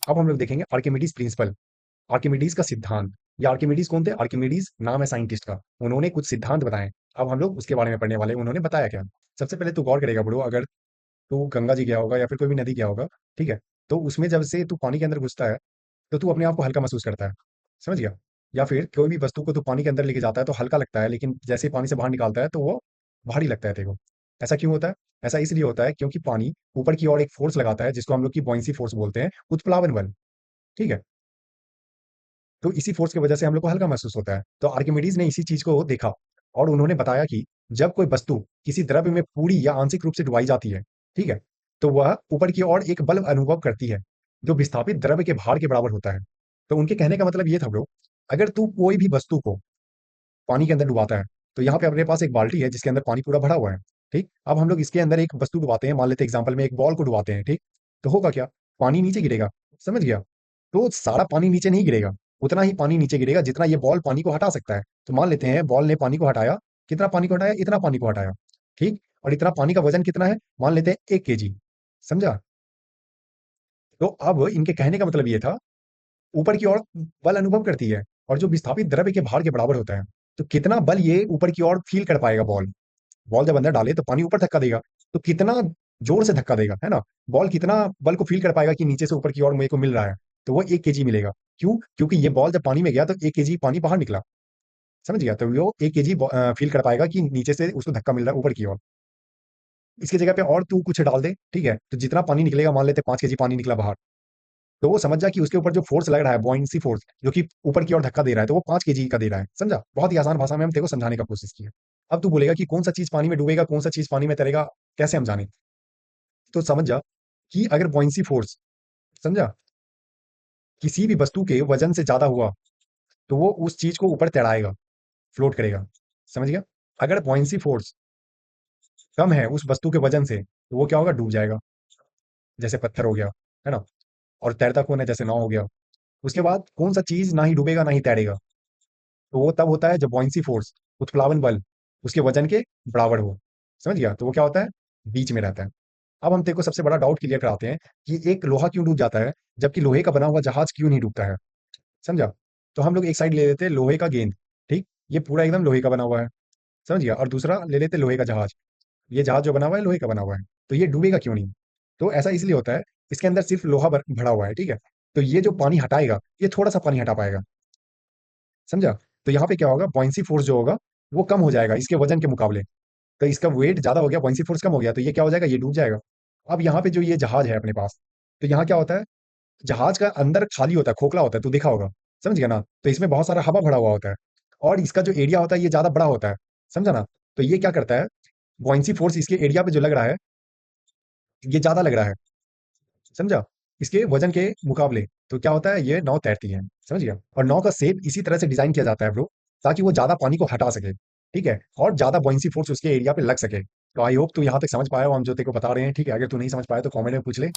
अब हम लोग देखेंगे आर्किमिडीज प्रिंसिपल, आर्किमिडीज का सिद्धांत। ये आर्किमिडीज कौन थे? आर्किमिडीज नाम है साइंटिस्ट का, उन्होंने कुछ सिद्धांत बताए। अब हम लोग उसके बारे में पढ़ने वाले हैं, उन्होंने बताया क्या। सबसे पहले तू गौर करेगा ब्रो, अगर तू गंगा जी गया होगा या फिर कोई भी नदी गया होगा, ठीक है, तो उसमें जब से तू पानी के अंदर घुसता है तो तू अपने आप को हल्का महसूस करता है, समझ गया। या फिर कोई भी वस्तु को तू पानी के अंदर लेके जाता है तो हल्का लगता है, लेकिन जैसे ही पानी से बाहर निकालता है तो वो भारी लगता है तेरे को। ऐसा क्यों होता है? ऐसा इसलिए होता है क्योंकि पानी ऊपर की ओर एक फोर्स लगाता है जिसको हम लोग की बॉयंसी फोर्स बोलते हैं, उत्प्लावन बल, ठीक है। तो इसी फोर्स की वजह से हम लोग को हल्का महसूस होता है। तो आर्किमिडीज ने इसी चीज को देखा और उन्होंने बताया कि जब कोई वस्तु किसी द्रव्य में पूरी या आंशिक रूप से डुबाई जाती है, ठीक है, तो वह ऊपर की ओर एक बल अनुभव करती है जो विस्थापित द्रव्य के भार के बराबर होता है। तो उनके कहने का मतलब ये था ब्रो, अगर तू कोई भी वस्तु को पानी के अंदर डुबाता है, तो यहाँ पे अपने पास एक बाल्टी है जिसके अंदर पानी पूरा भरा हुआ है, ठीक। अब हम लोग इसके अंदर एक वस्तु डुबाते हैं, मान लेते हैं एग्जाम्पल में एक बॉल को डुबाते हैं, ठीक। तो होगा क्या? पानी नीचे गिरेगा, समझ गया। तो सारा पानी नीचे नहीं गिरेगा, उतना ही पानी नीचे गिरेगा जितना ये बॉल पानी को हटा सकता है। तो मान लेते हैं बॉल ने पानी को हटाया, कितना पानी को हटाया? इतना पानी को हटाया, ठीक। और इतना पानी का वजन कितना है? मान लेते हैं 1 kg, समझा। तो अब इनके कहने का मतलब ये था, ऊपर की ओर बल अनुभव करती है और जो विस्थापित द्रव्य के भार के बराबर होता है। तो कितना बल ये ऊपर की ओर फील कर पाएगा बॉल, बॉल जब अंदर डाले तो पानी ऊपर धक्का देगा, तो कितना जोर से धक्का देगा, है ना। बॉल कितना बल को फील कर पाएगा कि नीचे से ऊपर की ओर मेरे को मिल रहा है, तो वो 1 kg मिलेगा। क्यों? क्योंकि ये बॉल जब पानी में गया तो 1 kg पानी बाहर निकला, समझ गया। तो वो 1 kg फील कर पाएगा कि नीचे से उसको धक्का मिल रहा है ऊपर की ओर। इसकी जगह पे और तू कुछ डाल दे, ठीक है, तो जितना पानी निकलेगा, मान लेते 5 kg पानी निकला बाहर, तो वो समझ जा कि उसके ऊपर जो फोर्स लग रहा है, बॉयंसी फोर्स, जो कि ऊपर की ओर धक्का दे रहा है, तो वो 5 kg का दे रहा है, समझा। बहुत ही आसान भाषा में हम तेरे को समझाने का कोशिश किया। अब तू बोलेगा कि कौन सा चीज पानी में डूबेगा, कौन सा चीज पानी में तैरेगा, कैसे हम जाने। तो समझ जा कि अगर बॉयंसी फोर्स, समझा, किसी भी वस्तु के वजन से ज्यादा हुआ तो वो उस चीज को ऊपर तैराएगा, फ्लोट करेगा, समझ गया। अगर बॉयंसी फोर्स कम है उस वस्तु के वजन से तो वो क्या होगा? डूब जाएगा, जैसे पत्थर हो गया, है ना। और तैरता कौन है? जैसे नाव हो गया। उसके बाद कौन सा चीज ना ही डूबेगा ना ही तैरेगा? तो वो तब होता है जब बॉयंसी फोर्स, उत्प्लावन बल, उसके वजन के बराबर हो, समझ गया। तो वो क्या होता है? बीच में रहता है। अब हम तेरे को सबसे बड़ा डाउट क्लियर कराते हैं कि एक लोहा क्यों डूब जाता है जबकि लोहे का बना हुआ जहाज क्यों नहीं डूबता है, समझा। तो हम लोग एक साइड ले लेते हैं लोहे का गेंद, ठीक, ये पूरा एकदम लोहे का बना हुआ है, समझ गया। और दूसरा ले लेते हैं लोहे का जहाज, ये जहाज जो बना हुआ है लोहे का बना हुआ है। तो ये डूबेगा क्यों नहीं? तो ऐसा इसलिए होता है, इसके अंदर सिर्फ लोहा भरा हुआ है, ठीक है। तो ये जो पानी हटाएगा, ये थोड़ा सा पानी हटा पाएगा, समझा। तो यहाँ पे क्या होगा? बॉयंसी फोर्स जो होगा वो कम हो जाएगा इसके वजन के मुकाबले। तो इसका वेट ज्यादा हो गया, बॉयंसी फोर्स कम हो गया, तो ये क्या हो जाएगा? ये डूब जाएगा। अब यहाँ पे जो ये जहाज है अपने पास, तो यहाँ क्या होता है? जहाज का अंदर खाली होता है, खोखला होता है, तू देखा होगा, समझ गया ना। तो इसमें बहुत सारा हवा भरा हुआ होता है और इसका जो एरिया होता है ये ज्यादा बड़ा होता है, समझा ना। तो ये क्या करता है? बॉयंसी फोर्स इसके एरिया पे जो लग रहा है, ये ज्यादा लग रहा है, समझा, इसके वजन के मुकाबले। तो क्या होता है? ये नाव तैरती है, समझ गया। और नाव का शेप इसी तरह से डिजाइन किया जाता है ब्रो, ताकि वो ज्यादा पानी को हटा सके, ठीक है, और ज्यादा बॉयंसी फोर्स उसके एरिया पे लग सके। तो आई होप तू यहाँ तक समझ पाया हो हम जो तेरे को बता रहे हैं, ठीक है। अगर तू नहीं समझ पाया तो कमेंट में पूछ ले।